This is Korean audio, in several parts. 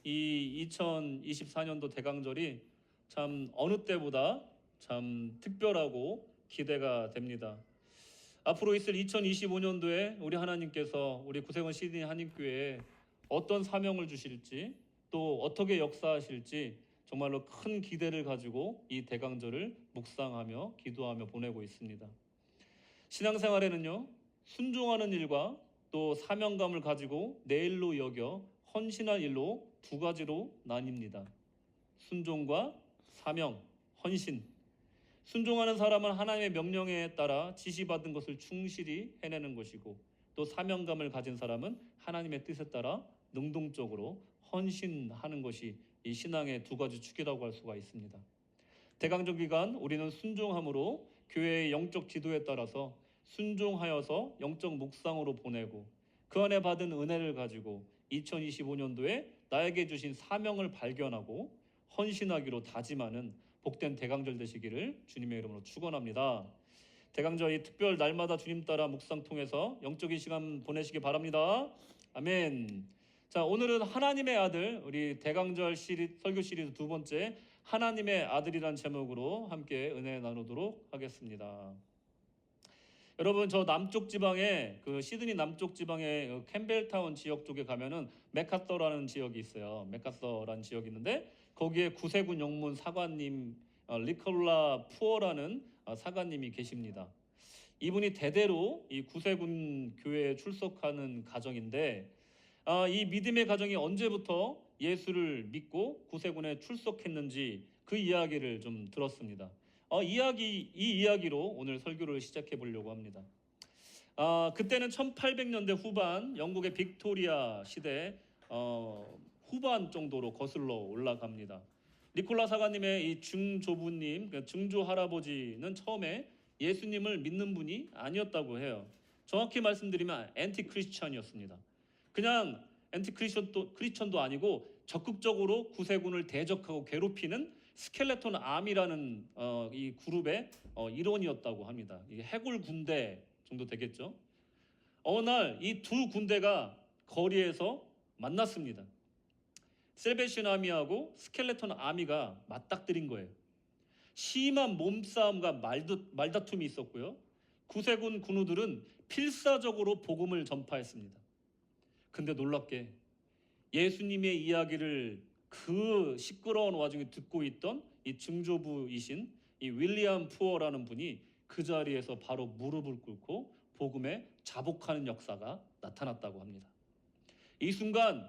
이 2024년도 대강절이 참 어느 때보다 참 특별하고 기대가 됩니다. 앞으로 있을 2025년도에 우리 하나님께서 우리 구세군 시드니 한인교회에 어떤 사명을 주실지 또 어떻게 역사하실지 정말로 큰 기대를 가지고 이 대강절을 묵상하며 기도하며 보내고 있습니다. 신앙생활에는요, 순종하는 일과 또 사명감을 가지고 내 일로 여겨 헌신할 일로 두 가지로 나뉩니다. 순종과 사명, 헌신. 순종하는 사람은 하나님의 명령에 따라 지시받은 것을 충실히 해내는 것이고, 또 사명감을 가진 사람은 하나님의 뜻에 따라 능동적으로 헌신하는 것이 이 신앙의 두 가지 축이라고 할 수가 있습니다. 대강절 기간 우리는 순종함으로 교회의 영적 지도에 따라서 순종하여서 영적 묵상으로 보내고, 그 안에 받은 은혜를 가지고 2025년도에 나에게 주신 사명을 발견하고 헌신하기로 다짐하는 복된 대강절 되시기를 주님의 이름으로 축원합니다. 대강절 이 특별 날마다 주님 따라 묵상 통해서 영적인 시간 보내시기 바랍니다. 아멘. 자, 오늘은 하나님의 아들, 우리 대강절 설교 시리즈 두 번째 하나님의 아들이란 제목으로 함께 은혜 나누도록 하겠습니다. 여러분, 저 남쪽 지방에 시드니 남쪽 지방의 캠벨타운 지역 쪽에 가면은 맥카서라는 지역이 있어요. 맥카서라는 지역이 있는데 거기에 구세군 영문 사관님 리콜라 푸어라는 사관님이 계십니다. 이분이 대대로 이 구세군 교회에 출석하는 가정인데, 이 믿음의 가정이 언제부터 예수를 믿고 구세군에 출석했는지 그 이야기를 좀 들었습니다. 이 이야기로 오늘 설교를 시작해 보려고 합니다. 그때는 1800년대 후반 영국의 빅토리아 시대 후반 정도로 거슬러 올라갑니다. 니콜라 사관님의 이 증조부님, 그러니까 증조 할아버지는 처음에 예수님을 믿는 분이 아니었다고 해요. 정확히 말씀드리면 앤티 크리스천이었습니다. 그냥 앤티 크리스천도 아니고 적극적으로 구세군을 대적하고 괴롭히는 스켈레톤 아미라는 이 그룹의 일원이었다고 합니다. 이게 해골 군대 정도 되겠죠. 어느 날 이 두 군대가 거리에서 만났습니다. 셀베이션 아미하고 스켈레톤 아미가 맞닥뜨린 거예요. 심한 몸싸움과 말다툼이 있었고요. 구세군 군우들은 필사적으로 복음을 전파했습니다. 근데 놀랍게 예수님의 이야기를 그 시끄러운 와중에 듣고 있던 이 증조부이신 이 윌리엄 푸어라는 분이 그 자리에서 바로 무릎을 꿇고 복음에 자복하는 역사가 나타났다고 합니다. 이 순간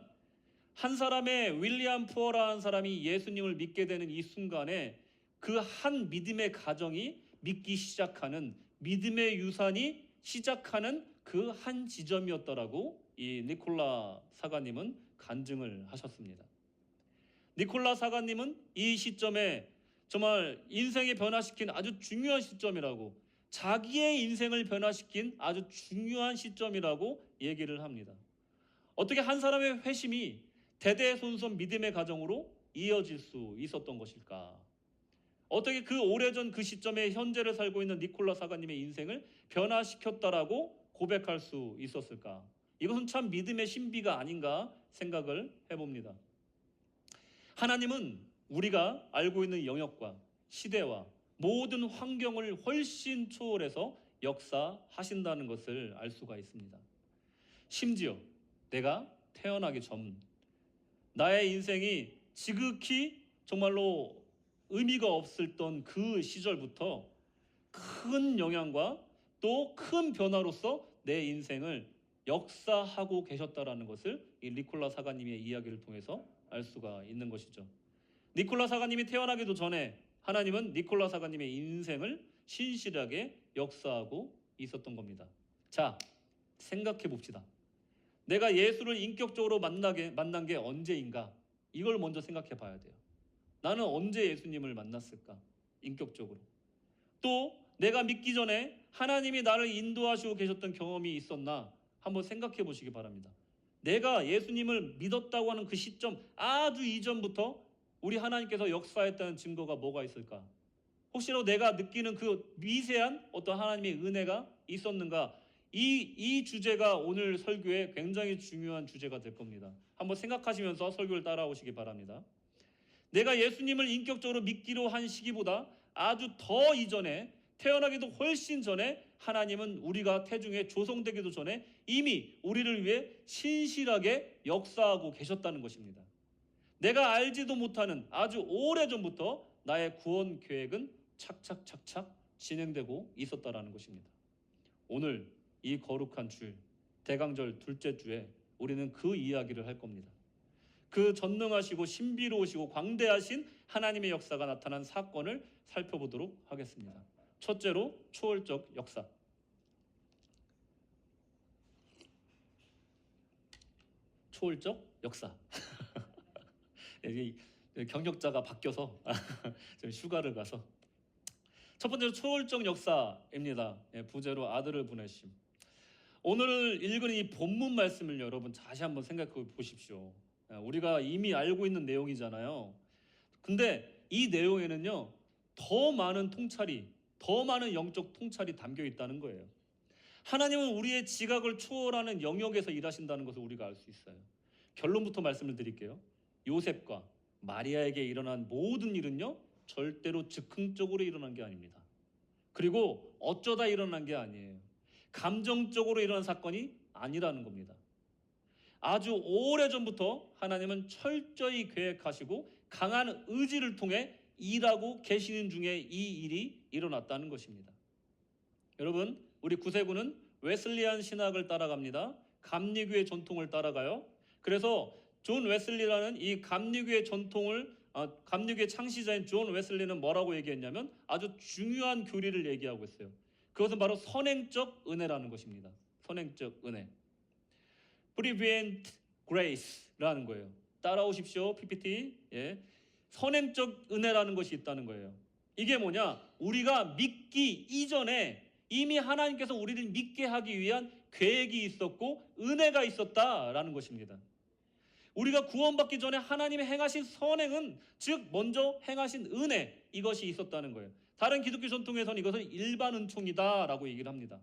한 사람의 윌리엄 푸어라는 사람이 예수님을 믿게 되는 이 순간에 그 한 믿음의 가정이 믿기 시작하는 믿음의 유산이 시작하는 그 한 지점이었더라고 이 니콜라 사관님은 간증을 하셨습니다. 니콜라 사관님은 이 시점에 정말 인생을 변화시킨 아주 중요한 시점이라고, 자기의 인생을 변화시킨 아주 중요한 시점이라고 얘기를 합니다. 어떻게 한 사람의 회심이 대대손손 믿음의 가정으로 이어질 수 있었던 것일까? 어떻게 그 오래전 그 시점에 현재를 살고 있는 니콜라 사관님의 인생을 변화시켰다라고 고백할 수 있었을까? 이것은 참 믿음의 신비가 아닌가 생각을 해봅니다. 하나님은 우리가 알고 있는 영역과 시대와 모든 환경을 훨씬 초월해서 역사하신다는 것을 알 수가 있습니다. 심지어 내가 태어나기 전 나의 인생이 지극히 정말로 의미가 없었던 그 시절부터 큰 영향과 또 큰 변화로서 내 인생을 역사하고 계셨다라는 것을 이 니콜라 사관님의 이야기를 통해서 알 수가 있는 것이죠. 니콜라 사관님이 태어나기도 전에 하나님은 니콜라 사관님의 인생을 신실하게 역사하고 있었던 겁니다. 자, 생각해 봅시다. 내가 예수를 인격적으로 만난 게 언제인가? 이걸 먼저 생각해 봐야 돼요. 나는 언제 예수님을 만났을까? 인격적으로. 또 내가 믿기 전에 하나님이 나를 인도하시고 계셨던 경험이 있었나? 한번 생각해 보시기 바랍니다. 내가 예수님을 믿었다고 하는 그 시점 아주 이전부터 우리 하나님께서 역사했다는 증거가 뭐가 있을까? 혹시라도 내가 느끼는 그 미세한 어떤 하나님의 은혜가 있었는가? 이 주제가 오늘 설교에 굉장히 중요한 주제가 될 겁니다. 한번 생각하시면서 설교를 따라오시기 바랍니다. 내가 예수님을 인격적으로 믿기로 한 시기보다 아주 더 이전에, 태어나기도 훨씬 전에 하나님은 우리가 태중에 조성되기도 전에 이미 우리를 위해 신실하게 역사하고 계셨다는 것입니다. 내가 알지도 못하는 아주 오래전부터 나의 구원 계획은 착착착착 진행되고 있었다라는 것입니다. 오늘 이 거룩한 주일, 대강절 둘째 주에 우리는 그 이야기를 할 겁니다. 그 전능하시고 신비로우시고 광대하신 하나님의 역사가 나타난 사건을 살펴보도록 하겠습니다. 첫째로 초월적 역사. 초월적 역사. 경력자가 바뀌어서 좀 휴가를 가서. 첫 번째로 초월적 역사입니다. 부제로 아들을 보내심. 오늘 읽은 이 본문 말씀을 여러분 다시 한번 생각해 보십시오. 우리가 이미 알고 있는 내용이잖아요. 근데 이 내용에는요, 더 많은 통찰이, 더 많은 영적 통찰이 담겨 있다는 거예요. 하나님은 우리의 지각을 초월하는 영역에서 일하신다는 것을 우리가 알 수 있어요. 결론부터 말씀을 드릴게요. 요셉과 마리아에게 일어난 모든 일은요, 절대로 즉흥적으로 일어난 게 아닙니다. 그리고 어쩌다 일어난 게 아니에요. 감정적으로 일어난 사건이 아니라는 겁니다. 아주 오래전부터 하나님은 철저히 계획하시고 강한 의지를 통해 일하고 계시는 중에 이 일이 일어났다는 것입니다. 여러분, 우리 구세군은 웨슬리안 신학을 따라갑니다. 감리교의 전통을 따라가요. 그래서 존 웨슬리라는 이 감리교의 감리교의 창시자인 존 웨슬리는 뭐라고 얘기했냐면 아주 중요한 교리를 얘기하고 있어요. 그것은 바로 선행적 은혜라는 것입니다. 선행적 은혜. Prevenient Grace라는 거예요. 따라오십시오. PPT. 선행적 은혜라는 것이 있다는 거예요. 이게 뭐냐? 우리가 믿기 이전에 이미 하나님께서 우리를 믿게 하기 위한 계획이 있었고 은혜가 있었다라는 것입니다. 우리가 구원받기 전에 하나님의 행하신 선행은, 즉 먼저 행하신 은혜, 이것이 있었다는 거예요. 다른 기독교 전통에서는 이것을 일반 은총이다라고 얘기를 합니다.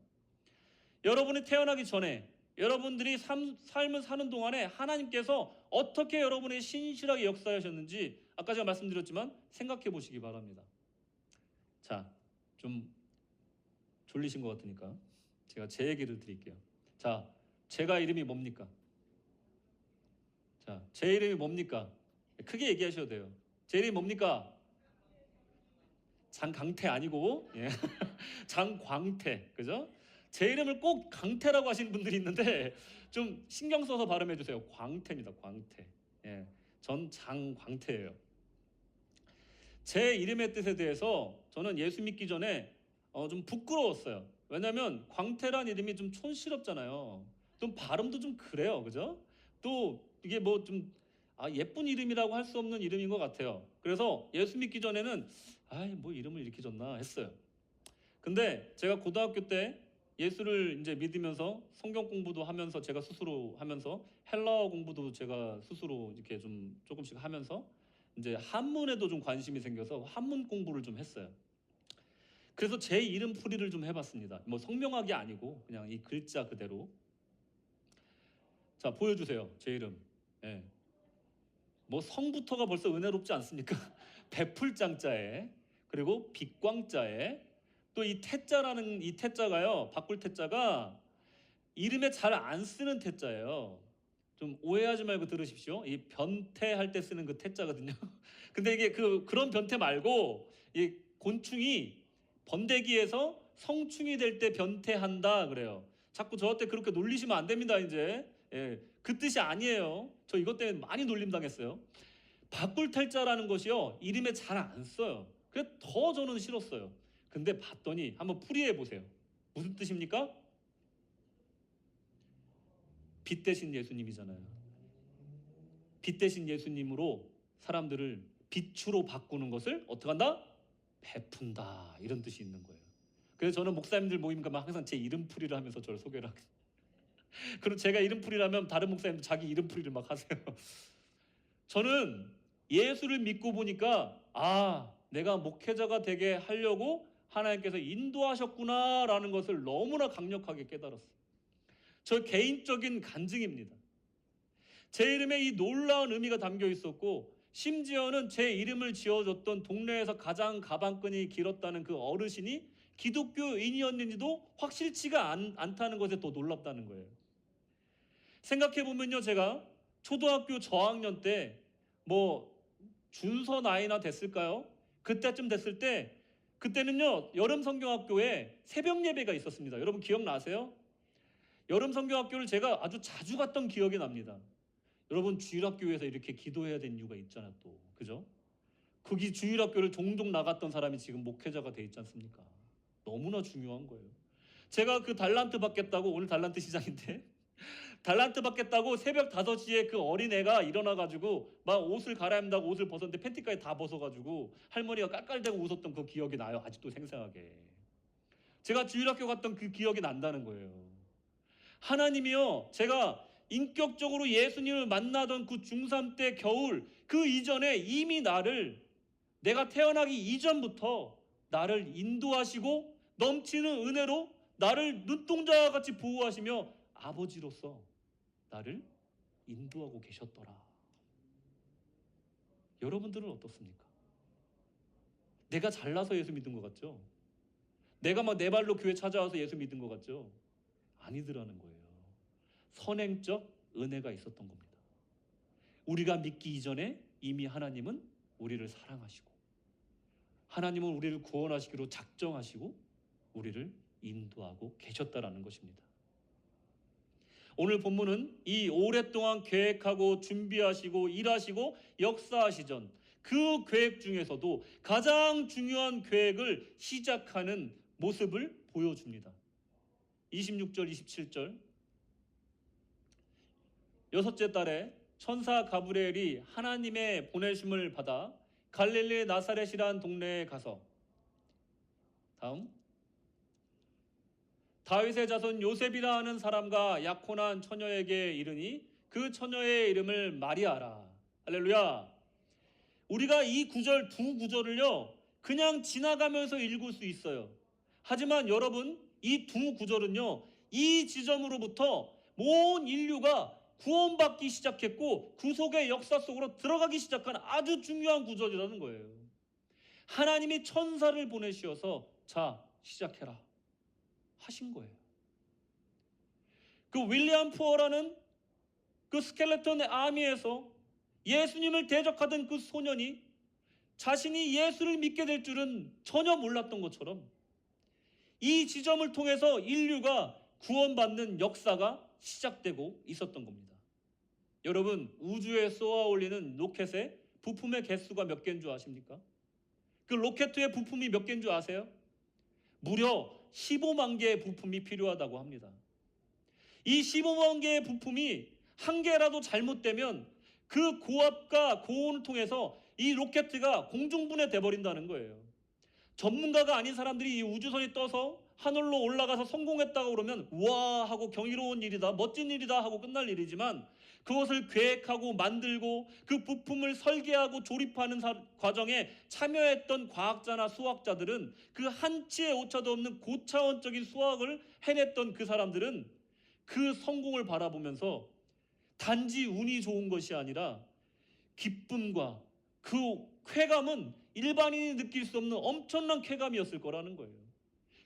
여러분이 태어나기 전에, 여러분들이 삶을 사는 동안에 하나님께서 어떻게 여러분의 신실하게 역사하셨는지 아까 제가 말씀드렸지만 생각해 보시기 바랍니다. 자, 좀 졸리신 것 같으니까 제가 제 얘기를 드릴게요. 자, 제가 이름이 뭡니까? 자, 제 이름이 뭡니까? 크게 얘기하셔도 돼요. 제 이름이 뭡니까? 장강태 아니고 장광태, 그죠? 제 이름을 꼭 강태라고 하시는 분들이 있는데 좀 신경 써서 발음해 주세요. 광태입니다. 광태. 전 장광태예요. 제 이름의 뜻에 대해서 저는 예수 믿기 전에 좀 부끄러웠어요. 왜냐하면 광태란 이름이 좀 촌스럽잖아요. 좀 발음도 좀 그래요, 그죠? 또 이게 뭐 좀 예쁜 이름이라고 할 수 없는 이름인 것 같아요. 그래서 예수 믿기 전에는 뭐 이름을 이렇게 줬나 했어요. 근데 제가 고등학교 때 예수를 이제 믿으면서 성경 공부도 하면서 제가 스스로 하면서 헬라어 공부도 제가 스스로 이렇게 좀 조금씩 하면서 이제 한문에도 좀 관심이 생겨서 한문 공부를 좀 했어요. 그래서 제 이름 풀이를 좀 해봤습니다. 뭐 성명학이 아니고 그냥 이 글자 그대로. 자, 보여주세요. 제 이름. 뭐 성부터가 벌써 은혜롭지 않습니까? 베풀장자에, 그리고 빛광자에, 또 이 태자라는 이 태자가요, 바꿀 태자가 이름에 잘 안 쓰는 태자예요. 좀 오해하지 말고 들으십시오. 이 변태할 때 쓰는 그 태자거든요. 근데 이게 그런 변태 말고 이 곤충이 번데기에서 성충이 될 때 변태한다 그래요. 자꾸 저한테 그렇게 놀리시면 안 됩니다. 이제 그 뜻이 아니에요. 저 이것 때문에 많이 놀림 당했어요. 바꿀 탈자라는 것이요, 이름에 잘 안 써요. 그래서 더 저는 싫었어요. 근데 봤더니 한번 풀이해 보세요. 무슨 뜻입니까? 빛 대신 예수님이잖아요. 빛 대신 예수님으로 사람들을 빛으로 바꾸는 것을 어떻게 한다? 베푼다, 이런 뜻이 있는 거예요. 그래서 저는 목사님들 모임 가면 항상 제 이름 풀이를 하면서 저를 소개를 하거든요. 그럼 제가 이름 풀이라면 다른 목사님도 자기 이름 풀이를 막 하세요. 저는 예수를 믿고 보니까 내가 목회자가 되게 하려고 하나님께서 인도하셨구나라는 것을 너무나 강력하게 깨달았어요. 저 개인적인 간증입니다. 제 이름에 이 놀라운 의미가 담겨 있었고, 심지어는 제 이름을 지어줬던 동네에서 가장 가방끈이 길었다는 그 어르신이 기독교인이었는지도 확실치가 않다는 것에 더 놀랍다는 거예요. 생각해보면요, 제가 초등학교 저학년 때 준서 나이나 됐을까요? 그때쯤 됐을 때, 그때는요 여름 성경학교에 새벽 예배가 있었습니다. 여러분 기억나세요? 여름 성경학교를 제가 아주 자주 갔던 기억이 납니다. 여러분 주일학교에서 이렇게 기도해야 되는 이유가 있잖아요, 또. 그죠? 거기 주일학교를 종종 나갔던 사람이 지금 목회자가 돼 있지 않습니까? 너무나 중요한 거예요. 제가 그 달란트 받겠다고, 오늘 달란트 시장인데 달란트 받겠다고 새벽 5시에 그 어린애가 일어나가지고 막 옷을 갈아입는다고 옷을 벗었는데 팬티까지 다 벗어가지고 할머니가 깔깔대고 웃었던 그 기억이 나요. 아직도 생생하게. 제가 주일학교 갔던 그 기억이 난다는 거예요. 하나님이요, 제가 인격적으로 예수님을 만나던 그 중3 때 겨울, 그 이전에 이미 내가 태어나기 이전부터 나를 인도하시고 넘치는 은혜로 나를 눈동자와 같이 보호하시며 아버지로서 나를 인도하고 계셨더라. 여러분들은 어떻습니까? 내가 잘나서 예수 믿은 것 같죠? 내가 막 내 발로 교회 찾아와서 예수 믿은 것 같죠? 아니더라는 거예요. 선행적 은혜가 있었던 겁니다. 우리가 믿기 이전에 이미 하나님은 우리를 사랑하시고, 하나님은 우리를 구원하시기로 작정하시고 우리를 인도하고 계셨다라는 것입니다. 오늘 본문은 이 오랫동안 계획하고 준비하시고 일하시고 역사하시던 그 계획 중에서도 가장 중요한 계획을 시작하는 모습을 보여줍니다. 26절, 27절. 여섯째 달에 천사 가브리엘이 하나님의 보내심을 받아 갈릴리 나사렛이란 동네에 가서, 다음, 다윗의 자손 요셉이라 하는 사람과 약혼한 처녀에게 이르니 그 처녀의 이름을 마리아라. 할렐루야. 우리가 이 두 구절을요 그냥 지나가면서 읽을 수 있어요. 하지만 여러분, 이 두 구절은요 이 지점으로부터 온 인류가 구원받기 시작했고 구속의 역사 속으로 들어가기 시작한 아주 중요한 구절이라는 거예요. 하나님이 천사를 보내시어서 자, 시작해라 하신 거예요. 그 윌리엄 푸어라는 그 스켈레톤 아미에서 예수님을 대적하던 그 소년이 자신이 예수를 믿게 될 줄은 전혀 몰랐던 것처럼 이 지점을 통해서 인류가 구원받는 역사가 시작되고 있었던 겁니다. 여러분, 우주에 쏘아 올리는 로켓의 부품의 개수가 몇 개인 줄 아십니까? 그 로켓의 부품이 몇 개인 줄 아세요? 무려 15만 개의 부품이 필요하다고 합니다. 이 15만 개의 부품이 한 개라도 잘못되면 그 고압과 고온을 통해서 이 로켓가 공중분해 돼버린다는 거예요. 전문가가 아닌 사람들이 이 우주선이 떠서 하늘로 올라가서 성공했다고 그러면 와 하고 경이로운 일이다, 멋진 일이다 하고 끝날 일이지만, 그것을 계획하고 만들고 그 부품을 설계하고 조립하는 과정에 참여했던 과학자나 수학자들은, 그 한치의 오차도 없는 고차원적인 수학을 해냈던 그 사람들은 그 성공을 바라보면서 단지 운이 좋은 것이 아니라 기쁨과 그 쾌감은 일반인이 느낄 수 없는 엄청난 쾌감이었을 거라는 거예요.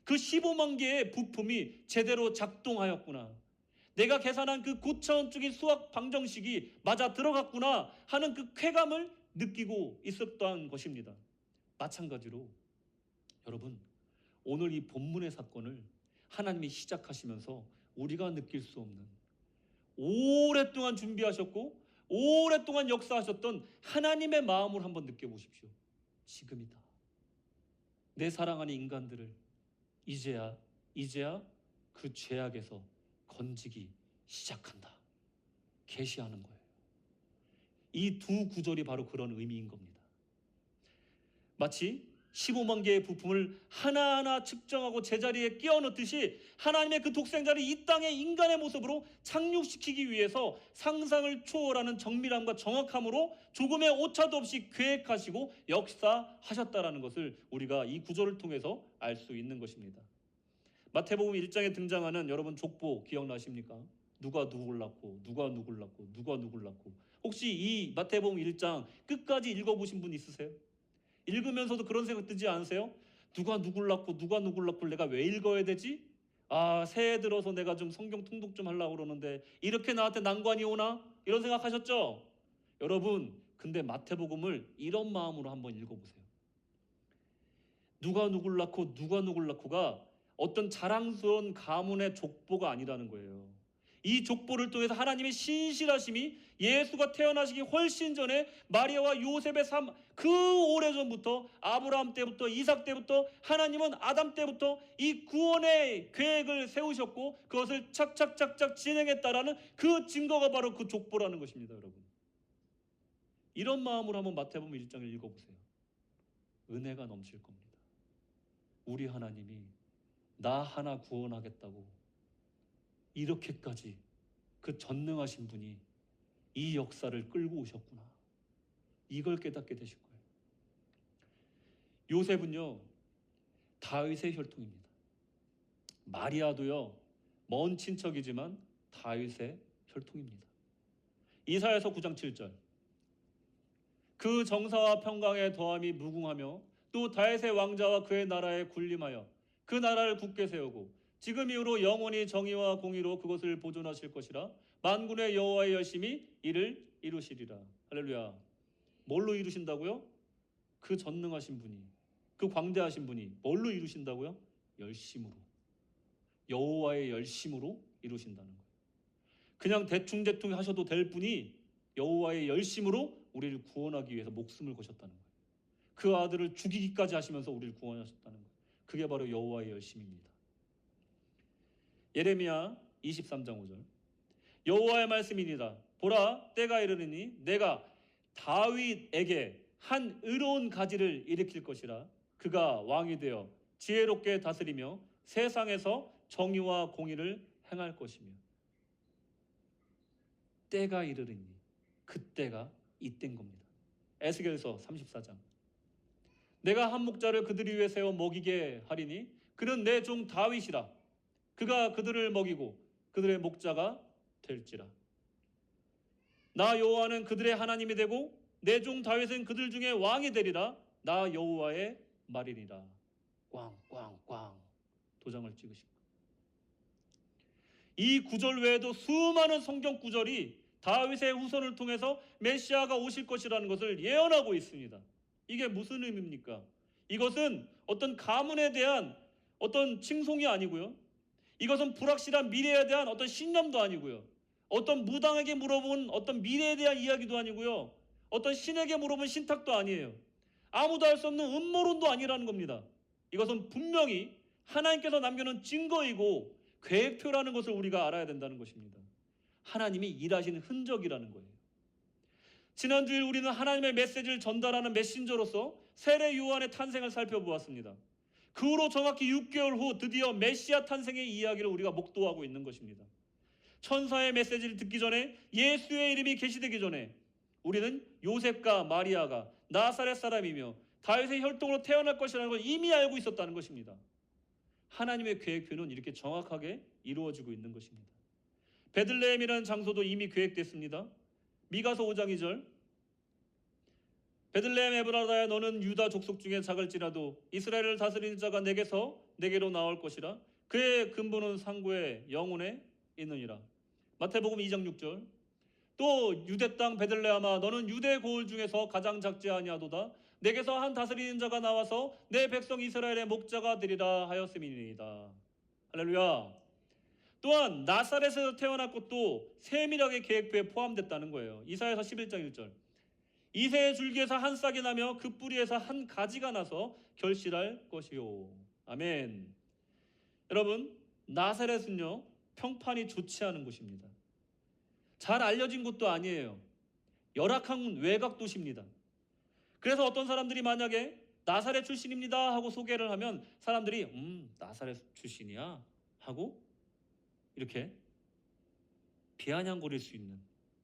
그 15만 개의 부품이 제대로 작동하였구나, 내가 계산한 그 고차원적인 수학 방정식이 맞아 들어갔구나 하는 그 쾌감을 느끼고 있었던 것입니다. 마찬가지로 여러분, 오늘 이 본문의 사건을 하나님이 시작하시면서 우리가 느낄 수 없는, 오랫동안 준비하셨고 오랫동안 역사하셨던 하나님의 마음을 한번 느껴보십시오. 지금이다. 내 사랑하는 인간들을 이제야 그 죄악에서 건지기 시작한다, 계시하는 거예요. 이 두 구절이 바로 그런 의미인 겁니다. 마치 15만 개의 부품을 하나하나 측정하고 제자리에 끼워 넣듯이 하나님의 그 독생자를 이 땅에 인간의 모습으로 착륙시키기 위해서 상상을 초월하는 정밀함과 정확함으로 조금의 오차도 없이 계획하시고 역사하셨다라는 것을 우리가 이 구절을 통해서 알 수 있는 것입니다. 마태복음 1장에 등장하는 여러분 족보 기억나십니까? 누가 누굴 낳고 누가 누굴 낳고 누가 누굴 낳고, 혹시 이 마태복음 1장 끝까지 읽어보신 분 있으세요? 읽으면서도 그런 생각 드지 않으세요? 누가 누굴 낳고 누가 누굴 낳고 내가 왜 읽어야 되지? 새해 들어서 내가 좀 성경 통독 좀 하려고 그러는데 이렇게 나한테 난관이 오나? 이런 생각하셨죠? 여러분, 근데 마태복음을 이런 마음으로 한번 읽어보세요. 누가 누굴 낳고 누가 누굴 낳고가 어떤 자랑스러운 가문의 족보가 아니라는 거예요. 이 족보를 통해서 하나님의 신실하심이 예수가 태어나시기 훨씬 전에 마리아와 요셉의 삶, 그 오래전부터 아브라함 때부터 이삭 때부터 하나님은 아담 때부터 이 구원의 계획을 세우셨고 그것을 착착착착 진행했다라는 그 증거가 바로 그 족보라는 것입니다. 여러분, 이런 마음으로 한번 마태복음 1장을 읽어보세요. 은혜가 넘칠 겁니다. 우리 하나님이 나 하나 구원하겠다고 이렇게까지 그 전능하신 분이 이 역사를 끌고 오셨구나, 이걸 깨닫게 되실 거예요. 요셉은요 다윗의 혈통입니다. 마리아도요 먼 친척이지만 다윗의 혈통입니다. 이사야서 9장 7절, 그 정사와 평강의 더함이 무궁하며 또 다윗의 왕자와 그의 나라에 군림하여 그 나라를 굳게 세우고 지금 이후로 영원히 정의와 공의로 그것을 보존하실 것이라. 만군의 여호와의 열심히 이를 이루시리라. 할렐루야. 뭘로 이루신다고요? 그 전능하신 분이, 그 광대하신 분이 뭘로 이루신다고요? 열심으로, 여호와의 열심으로 이루신다는 거예요. 그냥 대충 하셔도 될 분이 여호와의 열심으로 우리를 구원하기 위해서 목숨을 거셨다는 거예요. 그 아들을 죽이기까지 하시면서 우리를 구원하셨다는 거예요. 그게 바로 여호와의 열심입니다. 예레미야 23장 5절, 여호와의 말씀이니라. 보라, 때가 이르느니 내가 다윗에게 한 의로운 가지를 일으킬 것이라. 그가 왕이 되어 지혜롭게 다스리며 세상에서 정의와 공의를 행할 것이며. 때가 이르르니, 그때가 이때인 겁니다. 에스겔서 34장, 내가 한 목자를 그들이 위해 세워 먹이게 하리니 그는 내 종 다윗이라. 그가 그들을 먹이고 그들의 목자가 될지라. 나 여호와는 그들의 하나님이 되고 내 종 다윗은 그들 중에 왕이 되리라. 나 여호와의 말이니라. 꽝꽝꽝 도장을 찍으시고, 이 구절 외에도 수많은 성경 구절이 다윗의 후손을 통해서 메시아가 오실 것이라는 것을 예언하고 있습니다. 이게 무슨 의미입니까? 이것은 어떤 가문에 대한 어떤 칭송이 아니고요, 이것은 불확실한 미래에 대한 어떤 신념도 아니고요, 어떤 무당에게 물어본 어떤 미래에 대한 이야기도 아니고요, 어떤 신에게 물어본 신탁도 아니에요. 아무도 알 수 없는 음모론도 아니라는 겁니다. 이것은 분명히 하나님께서 남겨놓은 증거이고 계획표라는 것을 우리가 알아야 된다는 것입니다. 하나님이 일하시는 흔적이라는 거예요. 지난주에 우리는 하나님의 메시지를 전달하는 메신저로서 세례 요한의 탄생을 살펴보았습니다. 그 후로 정확히 6개월 후 드디어 메시아 탄생의 이야기를 우리가 목도하고 있는 것입니다. 천사의 메시지를 듣기 전에, 예수의 이름이 계시되기 전에 우리는 요셉과 마리아가 나사렛 사람이며 다윗의 혈통으로 태어날 것이라는 걸 이미 알고 있었다는 것입니다. 하나님의 계획표는 이렇게 정확하게 이루어지고 있는 것입니다. 베들레헴이라는 장소도 이미 계획됐습니다. 미가서 5장 2절, 베들레헴 에브라다야, 너는 유다 족속 중에 작을지라도 이스라엘을 다스리는 자가 내게로 나올 것이라. 그의 근본은 상고의 영혼에 있느니라. 마태복음 2장 6절, 또 유대 땅 베들레헴아, 너는 유대 고을 중에서 가장 작지 아니하도다. 내게서 한 다스리는 자가 나와서 내 백성 이스라엘의 목자가 되리라 하였음이니이다. 할렐루야. 또한 나사렛에서 태어날 것도 세밀하게 계획표에 포함됐다는 거예요. 이사야서 11장 1절, 이새의 줄기에서 한 싹이 나며 그 뿌리에서 한 가지가 나서 결실할 것이요. 아멘. 여러분, 나사렛은요 평판이 좋지 않은 곳입니다. 잘 알려진 곳도 아니에요. 열악한 외곽 도시입니다. 그래서 어떤 사람들이 만약에 나사렛 출신입니다 하고 소개를 하면 사람들이 나사렛 출신이야 하고 이렇게 비아냥거릴 수 있는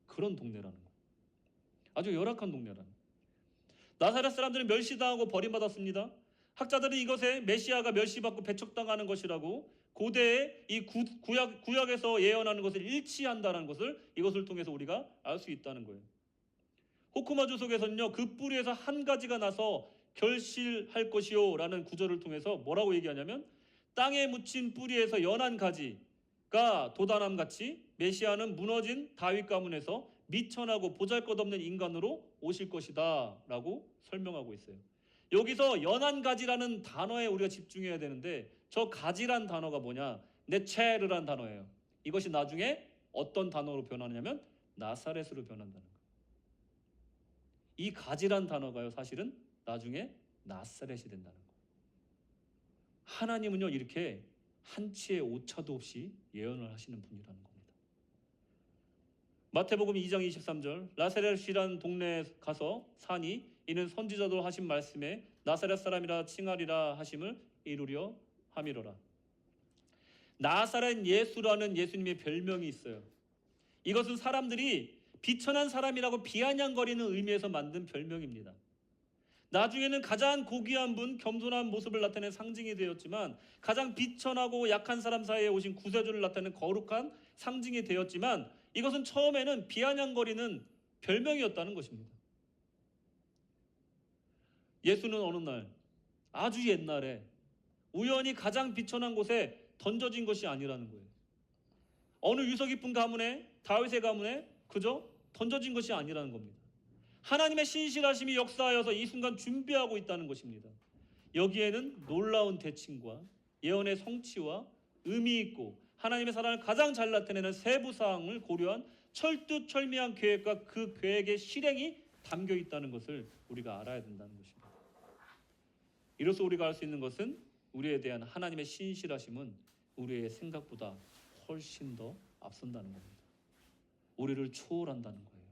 그런 동네라는 거예요. 아주 열악한 동네라는 거예요. 나사렛 사람들은 멸시당하고 버림받았습니다. 학자들은 이것에 메시아가 멸시받고 배척당하는 것이라고 고대의 이 구약에서 예언하는 것을 일치한다는 것을 이것을 통해서 우리가 알 수 있다는 거예요. 호쿠마주 속에서는요, 그 뿌리에서 한 가지가 나서 결실할 것이요 라는 구절을 통해서 뭐라고 얘기하냐면 땅에 묻힌 뿌리에서 연한 가지가 도단함 같이 메시아는 무너진 다윗 가문에서 미천하고 보잘것없는 인간으로 오실 것이다 라고 설명하고 있어요. 여기서 연한 가지라는 단어에 우리가 집중해야 되는데 저 가지란 단어가 뭐냐? 네체르란 단어예요. 이것이 나중에 어떤 단어로 변하냐면 나사렛으로 변한다는 거예요. 이 가지란 단어가요, 사실은 나중에 나사렛이 된다는 거예요. 하나님은요, 이렇게 한치의 오차도 없이 예언을 하시는 분이라는 겁니다. 마태복음 2장 23절 나사렛이란 동네에 가서 사니 이는 선지자도 하신 말씀에 나사렛 사람이라 칭하리라 하심을 이루려 함이로라. 나사렛 예수라는 예수님의 별명이 있어요. 이것은 사람들이 비천한 사람이라고 비아냥거리는 의미에서 만든 별명입니다. 나중에는 가장 고귀한 분, 겸손한 모습을 나타내는 상징이 되었지만 가장 비천하고 약한 사람 사이에 오신 구세주를 나타내는 거룩한 상징이 되었지만 이것은 처음에는 비아냥거리는 별명이었다는 것입니다. 예수는 어느 날 아주 옛날에 우연히 가장 비천한 곳에 던져진 것이 아니라는 거예요. 어느 유서 깊은 가문에 다윗의 가문에 그저 던져진 것이 아니라는 겁니다. 하나님의 신실하심이 역사하여서 이 순간 준비하고 있다는 것입니다. 여기에는 놀라운 대칭과 예언의 성취와 의미 있고 하나님의 사랑을 가장 잘 나타내는 세부 사항을 고려한 철두철미한 계획과 그 계획의 실행이 담겨 있다는 것을 우리가 알아야 된다는 것입니다. 이로써 우리가 알 수 있는 것은 우리에 대한 하나님의 신실하심은 우리의 생각보다 훨씬 더 앞선다는 겁니다. 우리를 초월한다는 거예요.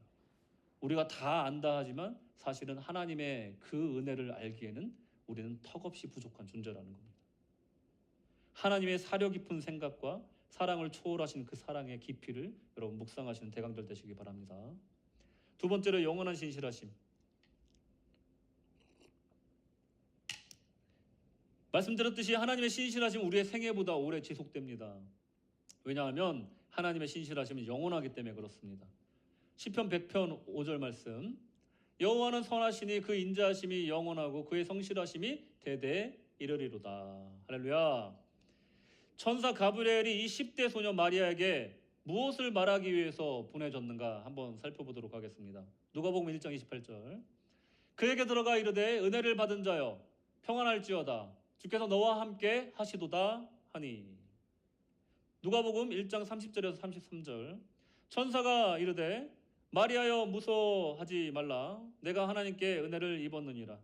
우리가 다 안다 하지만 사실은 하나님의 그 은혜를 알기에는 우리는 턱없이 부족한 존재라는 겁니다. 하나님의 사려 깊은 생각과 사랑을 초월하신 그 사랑의 깊이를 여러분 묵상하시는 대강절 되시기 바랍니다. 두 번째로 영원한 신실하심. 말씀드렸듯이 하나님의 신실하심은 우리의 생애보다 오래 지속됩니다. 왜냐하면 하나님의 신실하심은 영원하기 때문에 그렇습니다. 시편 100편 5절 말씀 여호와는 선하시니 그 인자하심이 영원하고 그의 성실하심이 대대에 이르리로다. 할렐루야. 천사 가브리엘이 이 10대 소녀 마리아에게 무엇을 말하기 위해서 보내졌는가 한번 살펴보도록 하겠습니다. 누가복음 1장 28절 그에게 들어가 이르되 은혜를 받은 자여 평안할지어다 주께서 너와 함께 하시도다 하니. 누가복음 1장 30절에서 33절 천사가 이르되 마리아여 무서워하지 말라 내가 하나님께 은혜를 입었느니라.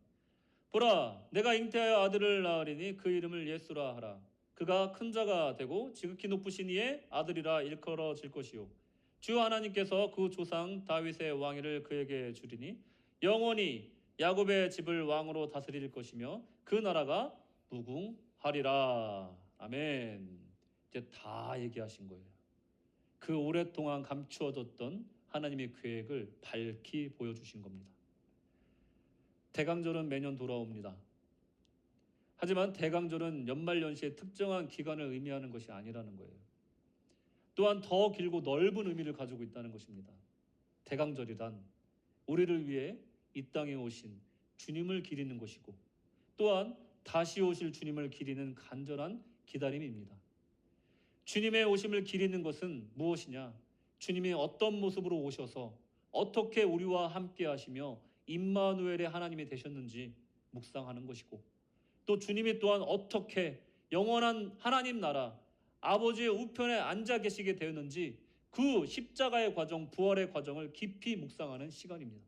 보라 내가 잉태하여 아들을 낳으리니 그 이름을 예수라 하라. 그가 큰 자가 되고 지극히 높으신 이의 아들이라 일컬어질 것이요 주 하나님께서 그 조상 다윗의 왕위를 그에게 주리니 영원히 야곱의 집을 왕으로 다스릴 것이며 그 나라가 무궁하리라. 아멘. 이제 다 얘기하신 거예요. 그 오랫동안 감추어뒀던 하나님의 계획을 밝히 보여주신 겁니다. 대강절은 매년 돌아옵니다. 하지만 대강절은 연말연시의 특정한 기간을 의미하는 것이 아니라는 거예요. 또한 더 길고 넓은 의미를 가지고 있다는 것입니다. 대강절이란 우리를 위해 이 땅에 오신 주님을 기리는 것이고 또한 다시 오실 주님을 기리는 간절한 기다림입니다. 주님의 오심을 기리는 것은 무엇이냐? 주님이 어떤 모습으로 오셔서 어떻게 우리와 함께 하시며 임마누엘의 하나님이 되셨는지 묵상하는 것이고 또 주님이 또한 어떻게 영원한 하나님 나라 아버지의 우편에 앉아 계시게 되었는지 그 십자가의 과정, 부활의 과정을 깊이 묵상하는 시간입니다.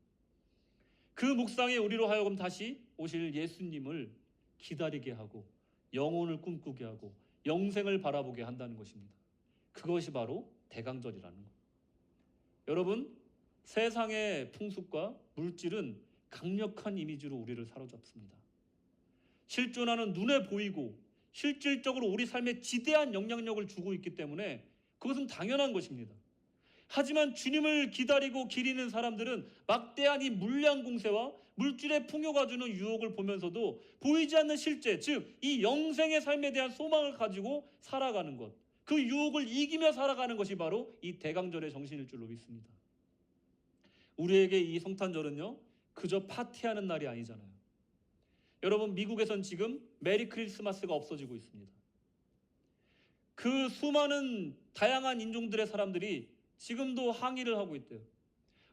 그 묵상이 우리로 하여금 다시 오실 예수님을 기다리게 하고 영혼을 꿈꾸게 하고 영생을 바라보게 한다는 것입니다. 그것이 바로 대강절이라는 것. 여러분, 세상의 풍습과 물질은 강력한 이미지로 우리를 사로잡습니다. 실존하는 눈에 보이고 실질적으로 우리 삶에 지대한 영향력을 주고 있기 때문에 그것은 당연한 것입니다. 하지만 주님을 기다리고 기리는 사람들은 막대한 이 물량 공세와 물질의 풍요가 주는 유혹을 보면서도 보이지 않는 실제, 즉 이 영생의 삶에 대한 소망을 가지고 살아가는 것, 그 유혹을 이기며 살아가는 것이 바로 이 대강절의 정신일 줄로 믿습니다. 우리에게 이 성탄절은요, 그저 파티하는 날이 아니잖아요. 여러분, 미국에선 지금 메리 크리스마스가 없어지고 있습니다. 그 수많은 다양한 인종들의 사람들이 지금도 항의를 하고 있대요.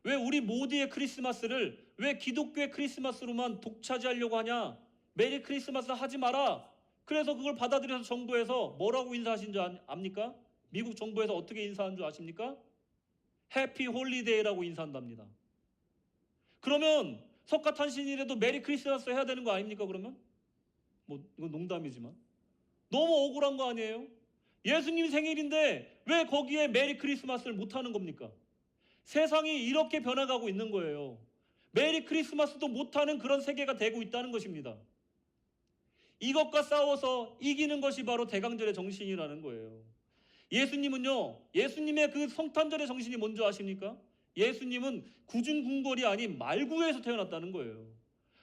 왜 우리 모두의 크리스마스를 왜 기독교의 크리스마스로만 독차지하려고 하냐? 메리 크리스마스 하지 마라. 그래서 그걸 받아들여서 정부에서 뭐라고 인사하신 줄 압니까? 미국 정부에서 어떻게 인사한 줄 아십니까? 해피 홀리데이라고 인사한답니다. 그러면 석가탄신일에도 메리 크리스마스 해야 되는 거 아닙니까? 그러면 뭐 이건 농담이지만 너무 억울한 거 아니에요? 예수님 생일인데 왜 거기에 메리 크리스마스를 못 하는 겁니까? 세상이 이렇게 변해가고 있는 거예요. 메리 크리스마스도 못하는 그런 세계가 되고 있다는 것입니다. 이것과 싸워서 이기는 것이 바로 대강절의 정신이라는 거예요. 예수님은요, 예수님의 그 성탄절의 정신이 뭔지 아십니까? 예수님은 구중궁궐이 아닌 말구에서 태어났다는 거예요.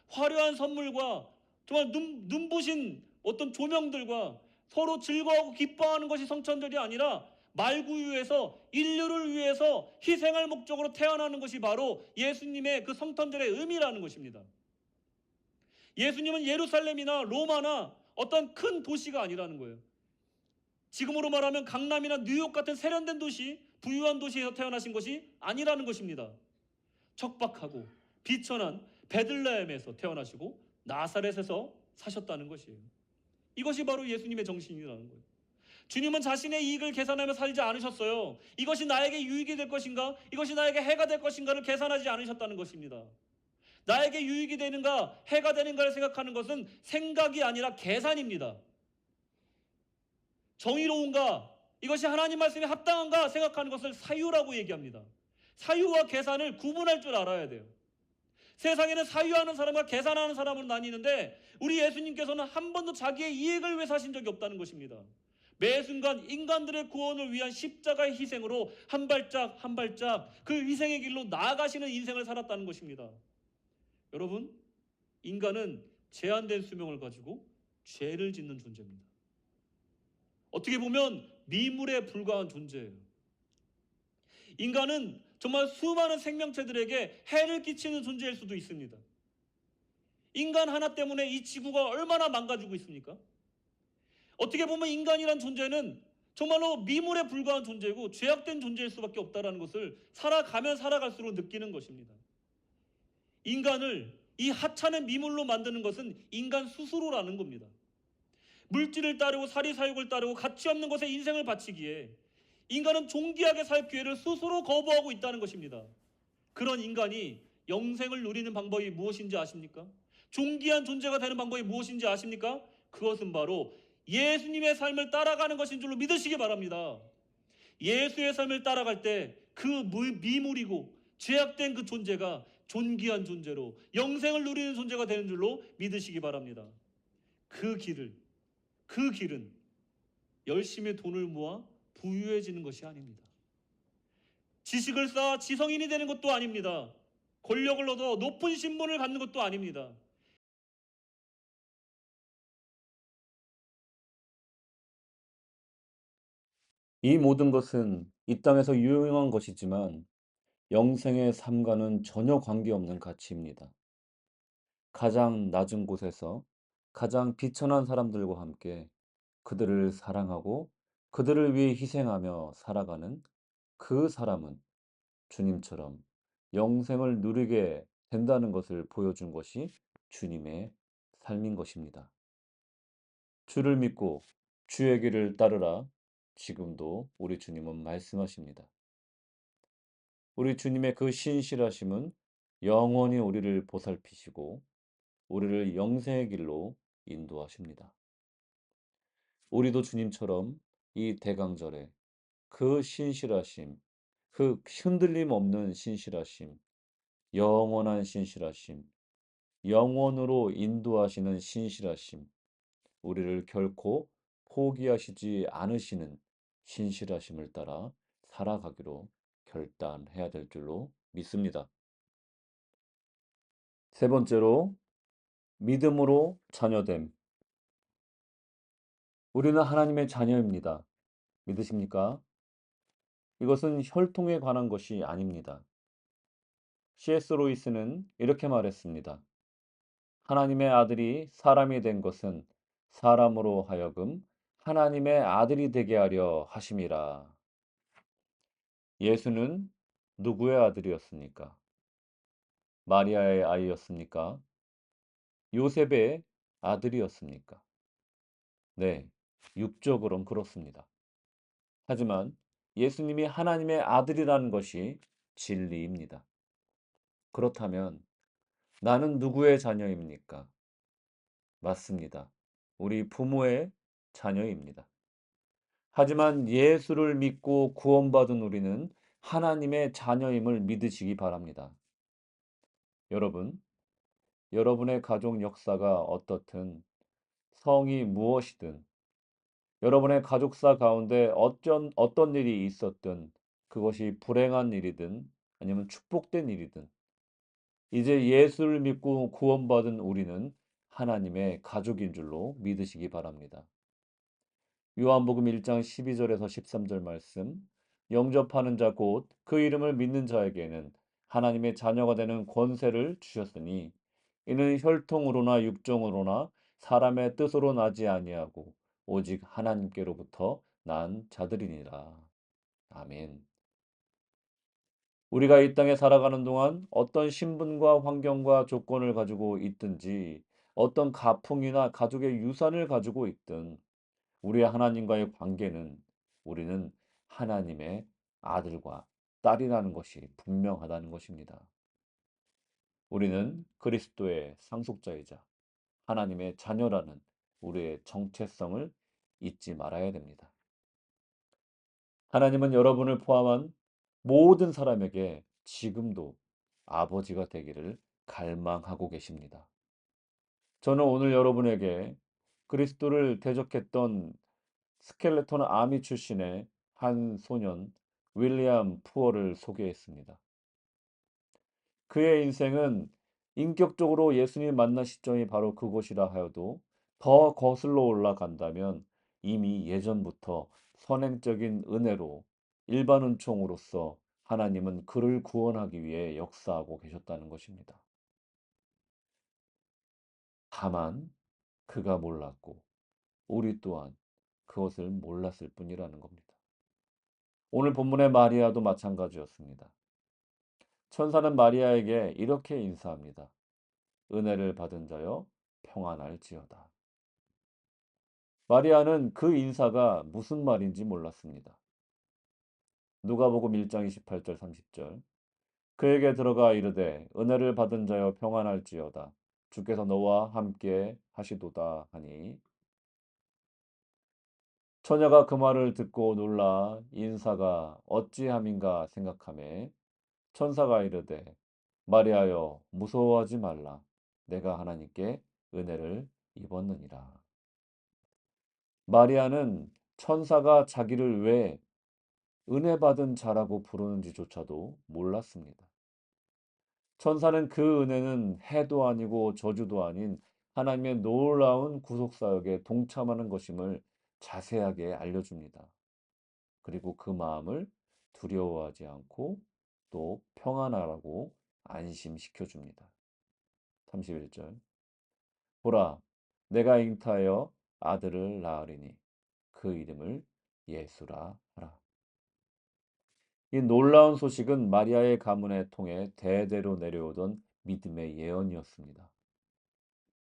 화려한 선물과 정말 눈부신 어떤 조명들과 서로 즐거워하고 기뻐하는 것이 성탄절이 아니라 말구유에서 인류를 위해서 희생할 목적으로 태어나는 것이 바로 예수님의 그 성탄절의 의미라는 것입니다. 예수님은 예루살렘이나 로마나 어떤 큰 도시가 아니라는 거예요. 지금으로 말하면 강남이나 뉴욕 같은 세련된 도시, 부유한 도시에서 태어나신 것이 아니라는 것입니다. 척박하고 비천한 베들레헴에서 태어나시고 나사렛에서 사셨다는 것이에요. 이것이 바로 예수님의 정신이라는 거예요. 주님은 자신의 이익을 계산하며 살지 않으셨어요. 이것이 나에게 유익이 될 것인가? 이것이 나에게 해가 될 것인가를 계산하지 않으셨다는 것입니다. 나에게 유익이 되는가, 해가 되는가를 생각하는 것은 생각이 아니라 계산입니다. 정의로운가, 이것이 하나님 말씀에 합당한가 생각하는 것을 사유라고 얘기합니다. 사유와 계산을 구분할 줄 알아야 돼요. 세상에는 사유하는 사람과 계산하는 사람으로 나뉘는데 우리 예수님께서는 한 번도 자기의 이익을 위해 사신 적이 없다는 것입니다. 매 순간 인간들의 구원을 위한 십자가의 희생으로 한 발짝 한 발짝 그 희생의 길로 나아가시는 인생을 살았다는 것입니다. 여러분, 인간은 제한된 수명을 가지고 죄를 짓는 존재입니다. 어떻게 보면 미물에 불과한 존재예요. 인간은 정말 수많은 생명체들에게 해를 끼치는 존재일 수도 있습니다. 인간 하나 때문에 이 지구가 얼마나 망가지고 있습니까? 어떻게 보면 인간이란 존재는 정말로 미물에 불과한 존재고 죄악된 존재일 수밖에 없다는 것을 살아가면 살아갈수록 느끼는 것입니다. 인간을 이 하찮은 미물로 만드는 것은 인간 스스로라는 겁니다. 물질을 따르고 사리사욕을 따르고 가치 없는 것에 인생을 바치기에 인간은 존귀하게 살 기회를 스스로 거부하고 있다는 것입니다. 그런 인간이 영생을 누리는 방법이 무엇인지 아십니까? 존귀한 존재가 되는 방법이 무엇인지 아십니까? 그것은 바로 예수님의 삶을 따라가는 것인 줄로 믿으시기 바랍니다. 예수의 삶을 따라갈 때 그 미물이고 죄악된 그 존재가 존귀한 존재로 영생을 누리는 존재가 되는 줄로 믿으시기 바랍니다. 그 길은 열심히 돈을 모아 부유해지는 것이 아닙니다. 지식을 쌓아 지성인이 되는 것도 아닙니다. 권력을 얻어 높은 신분을 갖는 것도 아닙니다. 이 모든 것은 이 땅에서 유용한 것이지만 영생의 삶과는 전혀 관계없는 가치입니다. 가장 낮은 곳에서 가장 비천한 사람들과 함께 그들을 사랑하고 그들을 위해 희생하며 살아가는 그 사람은 주님처럼 영생을 누리게 된다는 것을 보여준 것이 주님의 삶인 것입니다. 주를 믿고 주의 길을 따르라. 지금도 우리 주님은 말씀하십니다. 우리 주님의 그 신실하심은 영원히 우리를 보살피시고 우리를 영생의 길로 인도하십니다. 우리도 주님처럼 이 대강절에 그 신실하심, 그 흔들림 없는 신실하심, 영원한 신실하심, 영원으로 인도하시는 신실하심, 우리를 결코 포기하시지 않으시는 신실하심을 따라 살아가기로 결단해야 될 줄로 믿습니다. 세 번째로, 믿음으로 자녀됨. 우리는 하나님의 자녀입니다. 믿으십니까? 이것은 혈통에 관한 것이 아닙니다. C.S. 로이스는 이렇게 말했습니다. 하나님의 아들이 사람이 된 것은 사람으로 하여금 하나님의 아들이 되게 하려 하심이라. 예수는 누구의 아들이었습니까? 마리아의 아이였습니까? 요셉의 아들이었습니까? 네, 육적으론 그렇습니다. 하지만 예수님이 하나님의 아들이라는 것이 진리입니다. 그렇다면 나는 누구의 자녀입니까? 맞습니다. 우리 부모의 자녀입니다. 하지만 예수를 믿고 구원받은 우리는 하나님의 자녀임을 믿으시기 바랍니다. 여러분, 여러분의 가족 역사가 어떻든, 성이 무엇이든, 여러분의 가족사 가운데 어떤 일이 있었든, 그것이 불행한 일이든 아니면 축복된 일이든, 이제 예수를 믿고 구원받은 우리는 하나님의 가족인 줄로 믿으시기 바랍니다. 요한복음 1장 12절에서 13절 말씀, 영접하는 자 곧 그 이름을 믿는 자에게는 하나님의 자녀가 되는 권세를 주셨으니 이는 혈통으로나 육정으로나 사람의 뜻으로 나지 아니하고 오직 하나님께로부터 난 자들이니라. 아멘. 우리가 이 땅에 살아가는 동안 어떤 신분과 환경과 조건을 가지고 있든지 어떤 가풍이나 가족의 유산을 가지고 있든 우리 하나님과의 관계는 우리는 하나님의 아들과 딸이라는 것이 분명하다는 것입니다. 우리는 그리스도의 상속자이자 하나님의 자녀라는 우리의 정체성을 잊지 말아야 됩니다. 하나님은 여러분을 포함한 모든 사람에게 지금도 아버지가 되기를 갈망하고 계십니다. 저는 오늘 여러분에게 그리스도를 대적했던 스켈레톤 아미 출신의 한 소년 윌리엄 푸어를 소개했습니다. 그의 인생은 인격적으로 예수님 만난 시점이 바로 그곳이라 하여도 더 거슬러 올라간다면 이미 예전부터 선행적인 은혜로 일반 은총으로서 하나님은 그를 구원하기 위해 역사하고 계셨다는 것입니다. 다만 그가 몰랐고 우리 또한 그것을 몰랐을 뿐이라는 겁니다. 오늘 본문의 마리아도 마찬가지였습니다. 천사는 마리아에게 이렇게 인사합니다. 은혜를 받은 자여 평안할지어다. 마리아는 그 인사가 무슨 말인지 몰랐습니다. 누가복음 1장 28절 30절. 그에게 들어가 이르되 은혜를 받은 자여 평안할지어다. 주께서 너와 함께 하시도다 하니 처녀가 그 말을 듣고 놀라 인사가 어찌함인가 생각하매 천사가 이르되 마리아여 무서워하지 말라. 내가 하나님께 은혜를 입었느니라. 마리아는 천사가 자기를 왜 은혜 받은 자라고 부르는지조차도 몰랐습니다. 천사는 그 은혜는 해도 아니고 저주도 아닌 하나님의 놀라운 구속사역에 동참하는 것임을 자세하게 알려줍니다. 그리고 그 마음을 두려워하지 않고 또 평안하라고 안심시켜 줍니다. 31절. 보라, 내가 잉타하여 아들을 낳으리니 그 이름을 예수라 하라. 이 놀라운 소식은 마리아의 가문에 통해 대대로 내려오던 믿음의 예언이었습니다.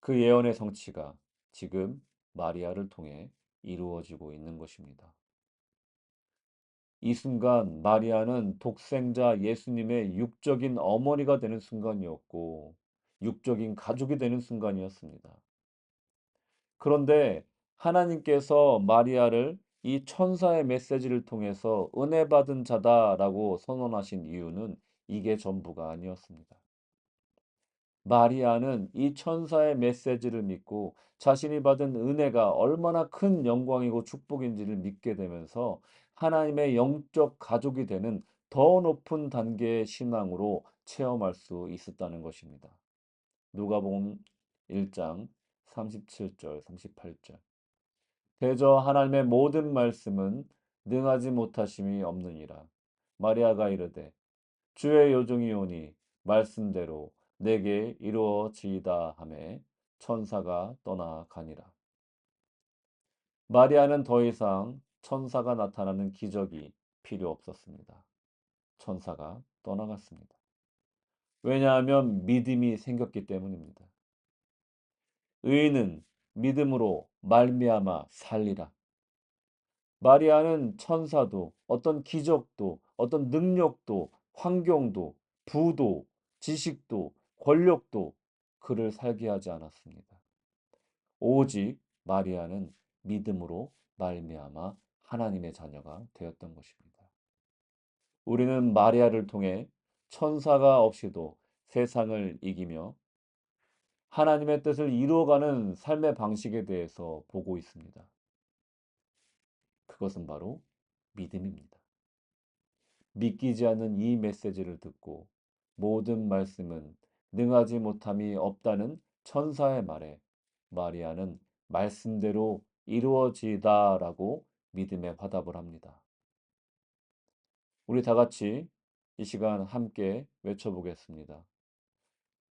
그 예언의 성취가 지금 마리아를 통해 이루어지고 있는 것입니다. 이 순간 마리아는 독생자 예수님의 육적인 어머니가 되는 순간이었고 육적인 가족이 되는 순간이었습니다. 그런데 하나님께서 마리아를 이 천사의 메시지를 통해서 은혜 받은 자다라고 선언하신 이유는 이게 전부가 아니었습니다. 마리아는 이 천사의 메시지를 믿고 자신이 받은 은혜가 얼마나 큰 영광이고 축복인지를 믿게 되면서 하나님의 영적 가족이 되는 더 높은 단계의 신앙으로 체험할 수 있었다는 것입니다. 누가복음 1장 37절 38절. 대저 하나님의 모든 말씀은 능하지 못하심이 없느니라. 마리아가 이르되 주의 요종이오니 말씀대로 내게 이루어지이다 하매 천사가 떠나가니라. 마리아는 더 이상 천사가 나타나는 기적이 필요 없었습니다. 천사가 떠나갔습니다. 왜냐하면 믿음이 생겼기 때문입니다. 의인은 믿음으로 말미암아 살리라. 마리아는 천사도 어떤 기적도 어떤 능력도 환경도 부도 지식도 권력도 그를 살게 하지 않았습니다. 오직 마리아는 믿음으로 말미암아 하나님의 자녀가 되었던 것입니다. 우리는 마리아를 통해 천사가 없이도 세상을 이기며 하나님의 뜻을 이루어가는 삶의 방식에 대해서 보고 있습니다. 그것은 바로 믿음입니다. 믿기지 않는 이 메시지를 듣고 모든 말씀은 능하지 못함이 없다는 천사의 말에 마리아는 말씀대로 이루어지다라고 믿음의 화답을 합니다. 우리 다 같이 이 시간 함께 외쳐보겠습니다.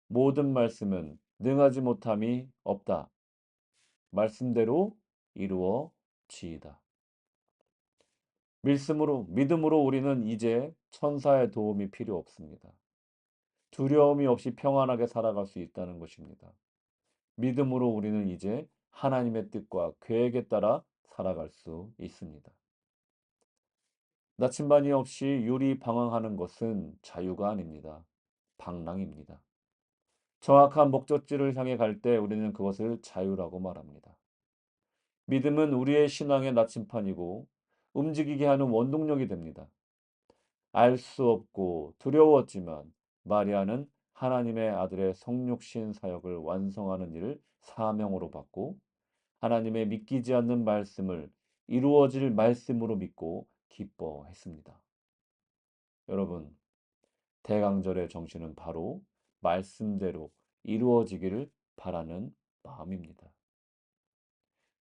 모든 말씀은 능하지 못함이 없다. 말씀대로 이루어지이다. 믿음으로 우리는 이제 천사의 도움이 필요 없습니다. 두려움이 없이 평안하게 살아갈 수 있다는 것입니다. 믿음으로 우리는 이제 하나님의 뜻과 계획에 따라 살아갈 수 있습니다. 나침반이 없이 유리 방황하는 것은 자유가 아닙니다. 방랑입니다. 정확한 목적지를 향해 갈 때 우리는 그것을 자유라고 말합니다. 믿음은 우리의 신앙의 나침판이고 움직이게 하는 원동력이 됩니다. 알 수 없고 두려웠지만 마리아는 하나님의 아들의 성육신 사역을 완성하는 일을 사명으로 받고 하나님의 믿기지 않는 말씀을 이루어질 말씀으로 믿고 기뻐했습니다. 여러분, 대강절의 정신은 바로 말씀대로 이루어지기를 바라는 마음입니다.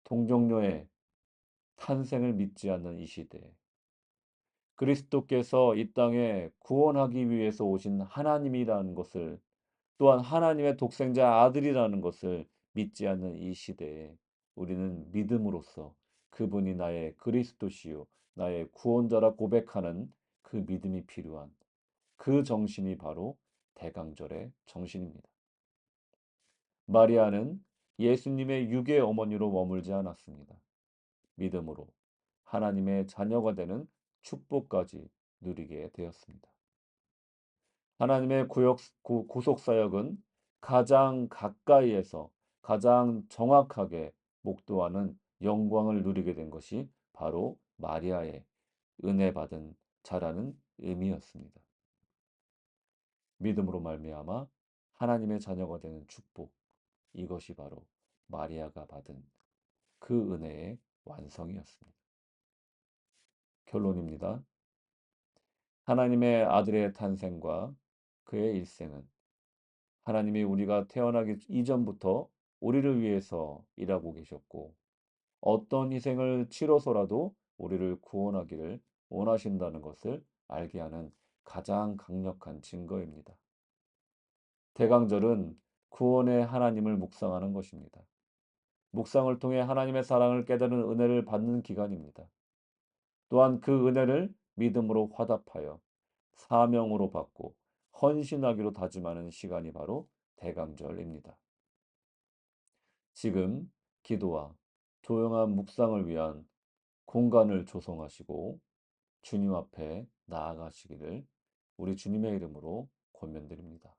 동정녀의 탄생을 믿지 않는 이 시대에 그리스도께서 이 땅에 구원하기 위해서 오신 하나님이라는 것을 또한 하나님의 독생자 아들이라는 것을 믿지 않는 이 시대에 우리는 믿음으로써 그분이 나의 그리스도시요 나의 구원자라 고백하는 그 믿음이 필요한 그 정신이 바로 대강절의 정신입니다. 마리아는 예수님의 육의 어머니로 머물지 않았습니다. 믿음으로 하나님의 자녀가 되는 축복까지 누리게 되었습니다. 하나님의 구속 사역은 가장 가까이에서 가장 정확하게 목도하는 영광을 누리게 된 것이 바로 마리아의 은혜 받은 자라는 의미였습니다. 믿음으로 말미암아 하나님의 자녀가 되는 축복, 이것이 바로 마리아가 받은 그 은혜의 완성이었습니다. 결론입니다. 하나님의 아들의 탄생과 그의 일생은 하나님이 우리가 태어나기 이전부터 우리를 위해서 일하고 계셨고 어떤 희생을 치러서라도 우리를 구원하기를 원하신다는 것을 알게 하는 가장 강력한 증거입니다. 대강절은 구원의 하나님을 묵상하는 것입니다. 묵상을 통해 하나님의 사랑을 깨달은 은혜를 받는 기간입니다. 또한 그 은혜를 믿음으로 화답하여 사명으로 받고 헌신하기로 다짐하는 시간이 바로 대강절입니다. 지금 기도와 조용한 묵상을 위한 공간을 조성하시고 주님 앞에 나아가시기를 우리 주님의 이름으로 권면드립니다.